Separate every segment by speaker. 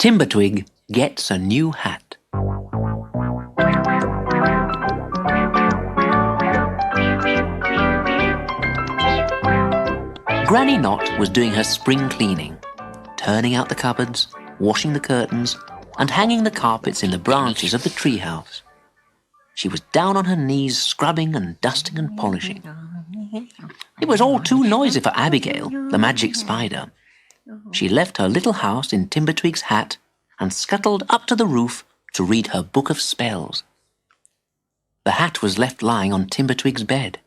Speaker 1: Timbertwig gets a new hat. Granny Knot was doing her spring cleaning, turning out the cupboards, washing the curtains, and hanging the carpets in the branches of the treehouse. She was down on her knees, scrubbing and dusting and polishing. It was all too noisy for Abigail, the magic spider. She left her little house in Timbertwig's hat and scuttled up to the roof to read her book of spells. The hat was left lying on Timbertwig's bed.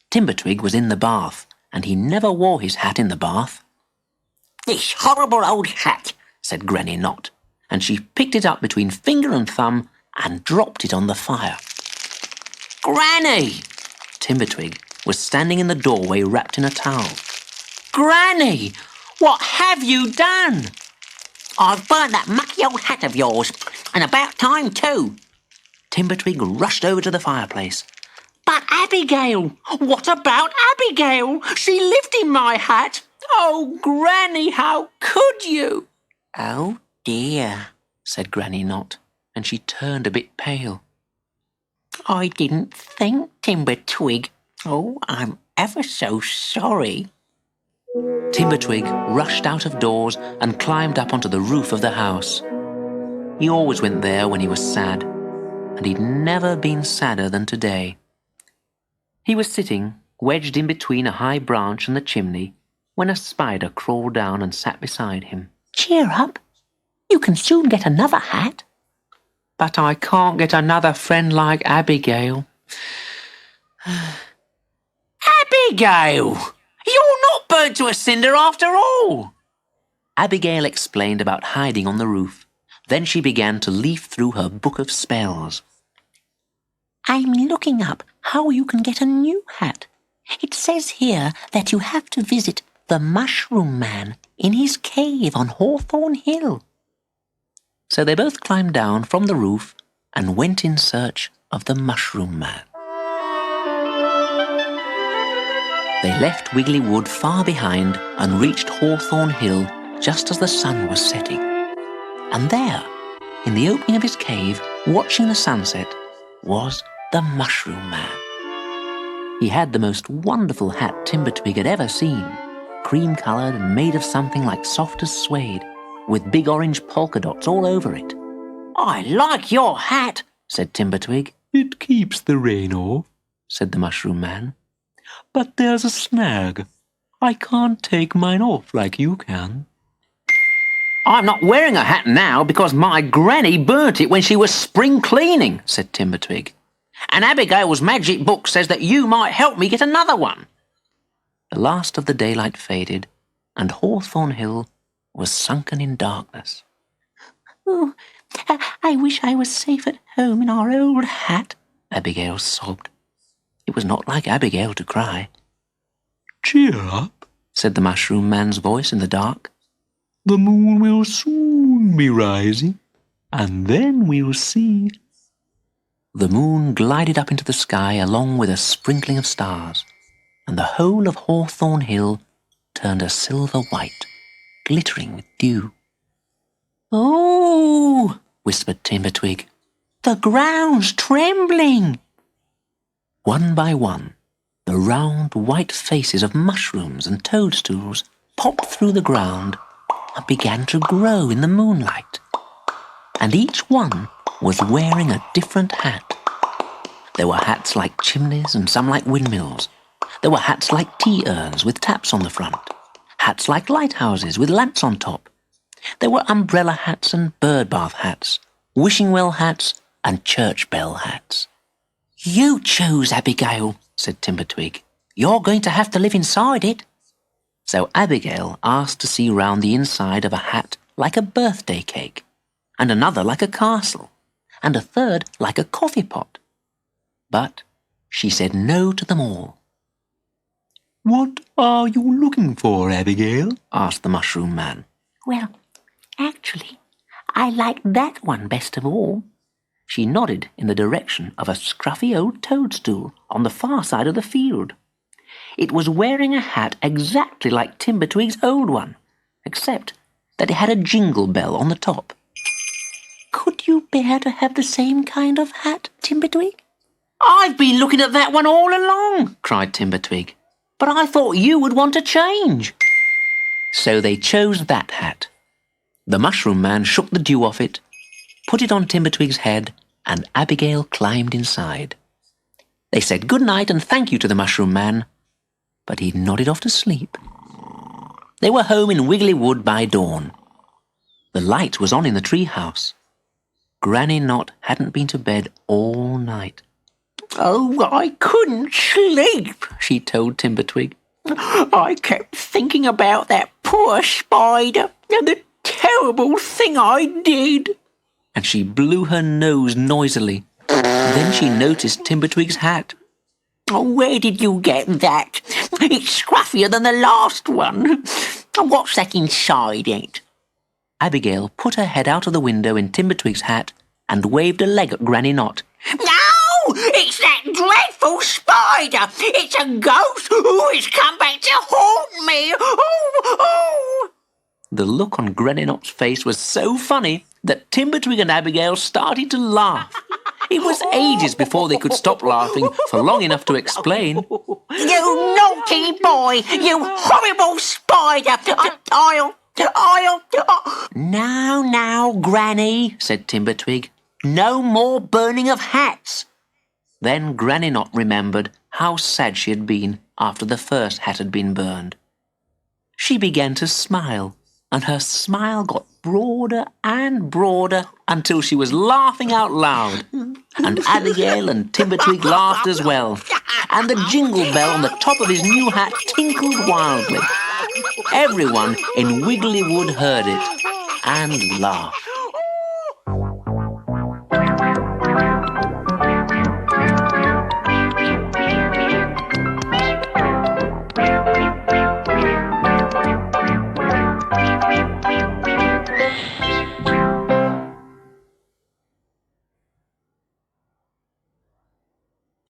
Speaker 1: Timbertwig was in the bath, and he never wore his hat in the bath. "This horrible old hat," said Granny Knot, and she picked it up between finger and thumb and dropped it on the fire. "Granny!" Timbertwig was standing in the doorway wrapped in a towel. "Granny, what have you done?" "I've burnt that mucky old hat of yours, and about time too." Timbertwig rushed over to the fireplace. "But Abigail! What about Abigail? She lived in my hat. Oh, Granny, how could you?" "Oh dear," said Granny Knot, and she turned a bit pale. "I didn't think, Timbertwig. Oh, I'm ever so sorry." Timbertwig rushed out of doors and climbed up onto the roof of the house. He always went there when he was sad, and he'd never been sadder than today. He was sitting, wedged in between a high branch and the chimney, when a spider crawled down and sat beside him. "Cheer up. You can soon get another hat." "But I can't get another friend like Abigail." "Abigail! You're not burnt to a cinder after all!" Abigail explained about hiding on the roof. Then she began to leaf through her book of spells. "I'm looking up how you can get a new hat. It says here that you have to visit the Mushroom Man in his cave on Hawthorn Hill." So they both climbed down from the roof and went in search of the Mushroom Man. They left Wiggly Wood far behind and reached Hawthorn Hill just as the sun was setting. And there, in the opening of his cave, watching the sunset, was the Mushroom Man. He had the most wonderful hat Timbertwig had ever seen, cream-coloured and made of something like soft as suede, with big orange polka dots all over it. "I like your hat," said Timbertwig.
Speaker 2: "It keeps the rain off,"
Speaker 1: said the Mushroom Man.
Speaker 2: "but there's a snag. I can't take mine off like you can."
Speaker 1: "I'm not wearing a hat now because my granny burnt it when she was spring cleaning," said Timbertwig. "And Abigail's magic book says that you might help me get another one." The last of the daylight faded, and Hawthorn Hill was sunken in darkness. "Oh, I wish I was safe at home in our old hat," Abigail sobbed. It was not like Abigail to cry.
Speaker 2: "Cheer up,"
Speaker 1: said the Mushroom Man's voice in the dark.
Speaker 2: "The moon will soon be rising, and then we'll see."
Speaker 1: The moon glided up into the sky along with a sprinkling of stars, and the whole of Hawthorn Hill turned a silver white, glittering with dew. "Oh," whispered Timbertwig, "the ground's trembling." One by one, the round white faces of mushrooms and toadstools popped through the ground and began to grow in the moonlight. And each one was wearing a different hat. There were hats like chimneys and some like windmills. There were hats like tea urns with taps on the front. Hats like lighthouses with lamps on top. There were umbrella hats and bird bath hats, wishing well hats and church bell hats. "You choose, Abigail," said Timbertwig. "You're going to have to live inside it." So Abigail asked to see round the inside of a hat like a birthday cake, and another like a castle, and a third like a coffee pot. But she said no to them all.
Speaker 2: "What are you looking for, Abigail?"
Speaker 1: asked the Mushroom Man.
Speaker 3: "Well, actually, I like that one best of all."
Speaker 1: She nodded in the direction of a scruffy old toadstool on the far side of the field. It was wearing a hat exactly like Timbertwig's old one, except that it had a jingle bell on the top.
Speaker 3: Could you bear to have the same kind of hat, Timbertwig?
Speaker 1: "I've been looking at that one all along," cried Timbertwig, "but I thought you would want to change." So they chose that hat. The Mushroom Man shook the dew off it, put it on Timbertwig's head, and Abigail climbed inside. They said good night and thank you to the Mushroom Man, but he nodded off to sleep. They were home in Wiggly Wood by dawn. The light was on in the tree house. Granny Knot hadn't been to bed all night.
Speaker 3: Oh, I couldn't sleep,
Speaker 1: she told Timbertwig.
Speaker 3: I kept thinking about that poor spider and the terrible thing I did.
Speaker 1: And she blew her nose noisily. Then she noticed Timbertwig's hat.
Speaker 3: Oh, where did you get that? It's scruffier than the last one. What's that inside it?
Speaker 1: Abigail put her head out of the window in Timbertwig's hat and waved a leg at Granny Knot.
Speaker 3: No! It's that dreadful spider! It's a ghost who has come back to haunt me! Oh!
Speaker 1: The look on Granny Knot's face was so funny that Timbertwig and Abigail started to laugh. It was ages before they could stop laughing for long enough to explain.
Speaker 3: You naughty boy! You horrible spider! I'll...
Speaker 1: Now, Granny, said Timbertwig. No more burning of hats. Then Granny Knot remembered how sad she had been after the first hat had been burned. She began to smile, and her smile got broader and broader until she was laughing out loud. And Abigail and Timbertwig laughed as well, and the jingle bell on the top of his new hat tinkled wildly. Everyone in Wiggly Wood heard it and laughed.